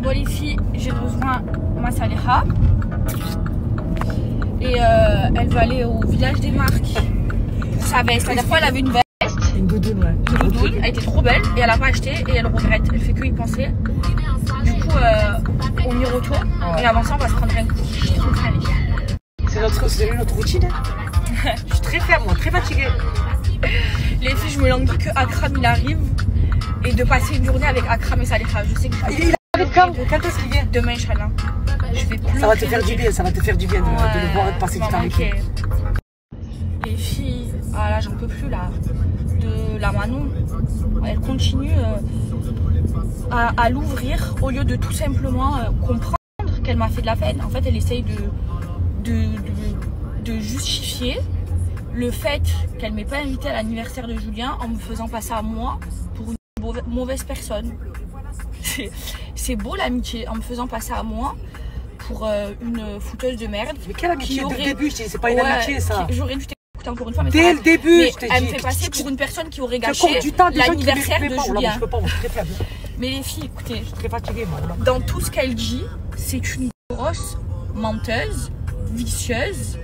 Bon les filles, j'ai rejoint ma Saleha et elle veut aller au village des marques pour sa veste. La dernière fois elle avait une veste, une doudoune, ouais. Une doudoune, elle était trop belle et elle a pas acheté et elle regrette, elle fait que y penser. Du coup on y retourne et avant ça on va se prendre un coup. Je suis trop fan les filles. C'est notre routine. Je suis très ferme, moi, très fatiguée. Les filles, je me languis que Akram il arrive et de passer une journée avec Akram et Saleha. Je sais que Il arrive quand est-ce qu'il vient? Demain, Inch'Allah. Je vais plus. Ça va te faire du bien, ça va te faire du bien de le voir et de passer du temps avec lui. Les filles, ah là, j'en peux plus là. De la Manon, elle continue à l'ouvrir au lieu de tout simplement comprendre qu'elle m'a fait de la peine. En fait, elle essaye de justifier le fait qu'elle m'ait pas invitée à l'anniversaire de Julien en me faisant passer à moi pour une mauvaise personne. C'est beau l'amitié, en me faisant passer à moi pour une fouteuse de merde. Mais quelle amitié dès le début? C'est pas une amitié ça. J'aurais dû t'écouter encore une fois. Mais dès le début, je t'ai dit. Elle me fait passer pour une personne qui aurait gâché l'anniversaire de Julien. Je peux pas, moi, je suis très faible. Mais les filles, écoutez, je suis très fatiguée, moi. Dans tout ce qu'elle dit, c'est une grosse menteuse, vicieuse.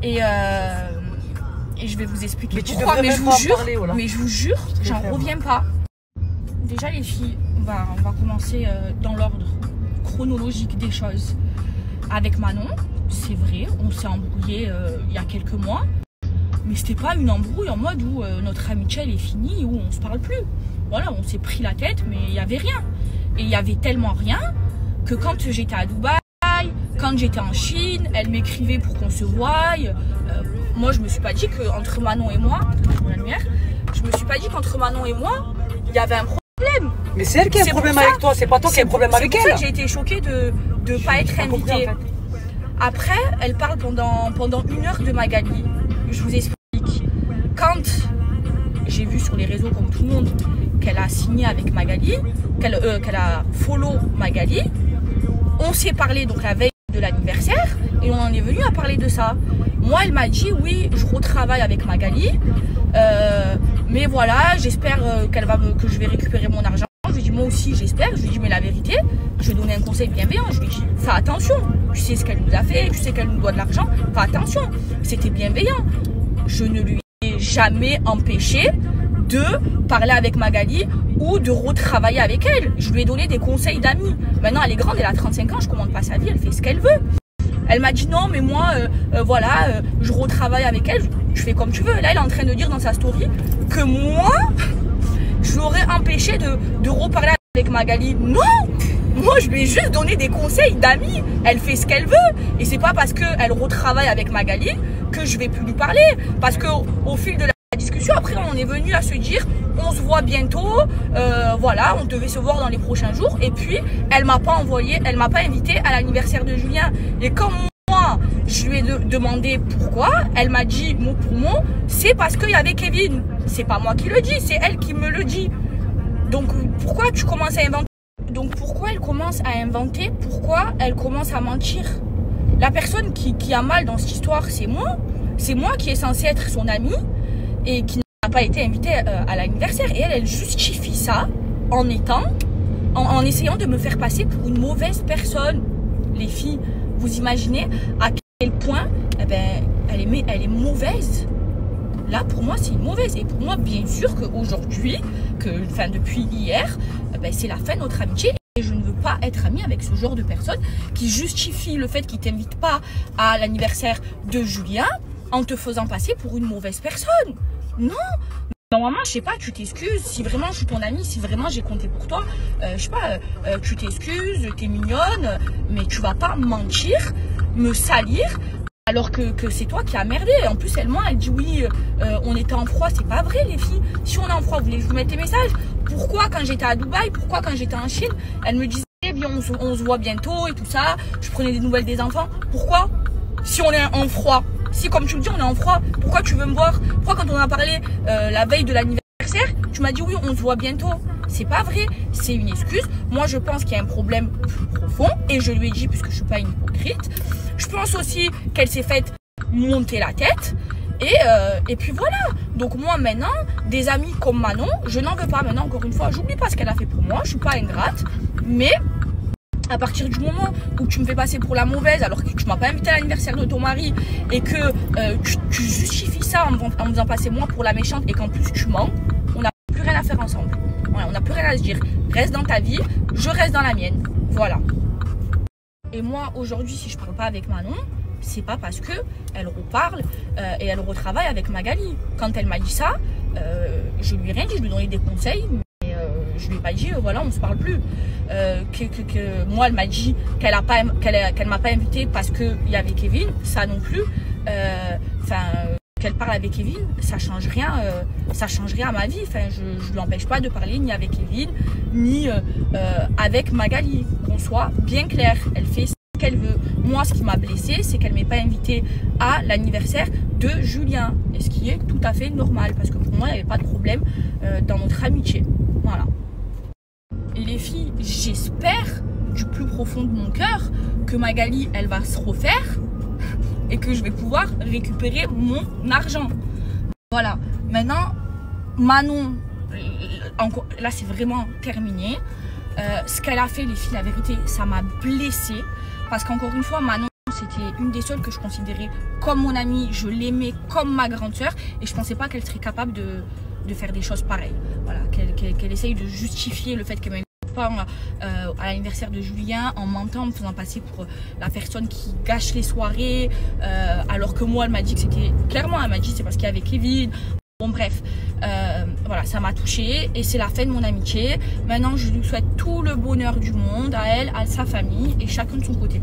Et je vais vous expliquer pourquoi, mais je vous jure, j'en reviens pas. Déjà les filles, on va commencer dans l'ordre chronologique des choses. Avec Manon, c'est vrai, on s'est embrouillé il y a quelques mois, mais c'était pas une embrouille en mode où notre amitié elle est finie, où on se parle plus. Voilà, on s'est pris la tête, mais il y avait rien. Et il y avait tellement rien que quand j'étais à Dubaï, quand j'étais en Chine, elle m'écrivait pour qu'on se voie. Moi, je me suis pas dit qu'entre Manon et moi, je me suis pas dit qu'entre Manon et moi, il y avait un problème. Mais c'est elle qui a un problème avec toi, c'est pas toi qui a un problème avec elle. J'ai été choquée de ne pas être invitée. Après, elle parle pendant 1 heure de Magali. Je vous explique. Quand j'ai vu sur les réseaux, comme tout le monde, qu'elle a signé avec Magali, qu'elle a follow Magali, on s'est parlé donc la veille de l'anniversaire et on en est venu à parler de ça. Moi, elle m'a dit oui, je retravaille avec Magali, mais voilà, j'espère que je vais récupérer mon argent. Je lui ai dit moi aussi j'espère. Je lui ai dit mais la vérité, je lui ai donné un conseil bienveillant. Je lui ai dit fais attention, tu sais ce qu'elle nous a fait, tu sais qu'elle nous doit de l'argent, fais attention. C'était bienveillant. Je ne lui ai jamais empêché de parler avec Magali ou de retravailler avec elle. Je lui ai donné des conseils d'amis. Maintenant elle est grande, elle a 35 ans, je commande pas sa vie, elle fait ce qu'elle veut. Elle m'a dit non mais moi voilà, je retravaille avec elle, je fais comme tu veux. Là elle est en train de dire dans sa story que moi je l'aurais empêché de reparler avec Magali. Non, moi je lui ai juste donné des conseils d'amis. Elle fait ce qu'elle veut et c'est pas parce qu'elle retravaille avec Magali que je vais plus lui parler. Parce que au fil de la discussion, après on est venu à se dire on se voit bientôt, voilà, on devait se voir dans les prochains jours. Et puis elle m'a pas invité à l'anniversaire de Julien. Et quand moi je lui ai demandé pourquoi, elle m'a dit mot pour mot, c'est parce qu'il y avait Kevin. C'est pas moi qui le dis, c'est elle qui me le dit. Donc pourquoi tu commences à inventer? Donc pourquoi elle commence à inventer? Pourquoi elle commence à mentir? La personne qui a mal dans cette histoire, c'est moi. C'est moi qui est censée être son amie et qui n'a pas été invitée à l'anniversaire. Et elle justifie ça en essayant de me faire passer pour une mauvaise personne. Les filles, vous imaginez à quel point elle est mauvaise. Là, pour moi, c'est une mauvaise. Et pour moi, bien sûr qu'aujourd'hui, depuis hier, c'est la fin de notre amitié. Et je ne veux pas être amie avec ce genre de personne qui justifie le fait qu'il ne t'invite pas à l'anniversaire de Julien en te faisant passer pour une mauvaise personne. Non. Normalement, je sais pas, tu t'excuses. Si vraiment je suis ton amie, si vraiment j'ai compté pour toi, je sais pas, tu t'excuses, t'es mignonne, mais tu vas pas mentir, me salir. Alors que c'est toi qui as merdé. En plus, elle dit oui, on était en froid. C'est pas vrai, les filles. Si on est en froid, vous voulez que je vous mette des messages? Pourquoi quand j'étais à Dubaï, pourquoi quand j'étais en Chine, elle me disait viens, on se voit bientôt et tout ça. Je prenais des nouvelles des enfants. Pourquoi? Si on est en froid, si comme tu me dis on est en froid, pourquoi tu veux me voir? Pourquoi quand on a parlé la veille de l'anniversaire, tu m'as dit oui, on se voit bientôt? C'est pas vrai, c'est une excuse. Moi, je pense qu'il y a un problème plus profond et je lui ai dit, puisque je suis pas une hypocrite. Je pense aussi qu'elle s'est faite monter la tête et puis voilà. Donc moi maintenant, des amis comme Manon, je n'en veux pas. Maintenant, encore une fois, j'oublie pas ce qu'elle a fait pour moi. Je suis pas ingrate, mais À partir du moment où tu me fais passer pour la mauvaise alors que tu m'as pas invité à l'anniversaire de ton mari et que tu justifies ça en me faisant passer moi pour la méchante et qu'en plus tu mens, on n'a plus rien à faire ensemble. Voilà, on n'a plus rien à se dire. Reste dans ta vie, je reste dans la mienne. Voilà. Et moi aujourd'hui, si je parle pas avec Manon, c'est pas parce que elle reparle et elle retravaille avec Magali. Quand elle m'a dit ça, je lui ai rien dit, je lui ai donné des conseils. Je lui ai pas dit voilà, on se parle plus. Moi elle m'a dit qu'elle m'a pas invité parce qu'il y avait Kevin, ça non plus. Qu'elle parle avec Kevin, ça change rien à ma vie. Enfin, je lui empêche pas de parler ni avec Kevin ni avec Magali. Qu'on soit bien clair, elle fait ce qu'elle veut. Moi, ce qui m'a blessée, c'est qu'elle m'ait pas invitée à l'anniversaire de Julien, et ce qui est tout à fait normal parce que pour moi, il n'y avait pas de problème dans notre amitié. Voilà. Les filles, j'espère du plus profond de mon cœur que Magali, elle va se refaire et que je vais pouvoir récupérer mon argent. Voilà. Maintenant, Manon, là c'est vraiment terminé. Ce qu'elle a fait, les filles, la vérité, ça m'a blessée. Parce qu'encore une fois, Manon, c'était une des seules que je considérais comme mon amie. Je l'aimais comme ma grande sœur. Et je pensais pas qu'elle serait capable de faire des choses pareilles. Voilà, qu'elle essaye de justifier le fait qu'elle m'invite pas à l'anniversaire de Julien en mentant, en me faisant passer pour la personne qui gâche les soirées, alors que moi elle m'a dit que c'était clairement, elle m'a dit c'est parce qu'il y avait Kevin. Bon bref, voilà, ça m'a touchée et c'est la fin de mon amitié. Maintenant je lui souhaite tout le bonheur du monde à elle, à sa famille et chacun de son côté.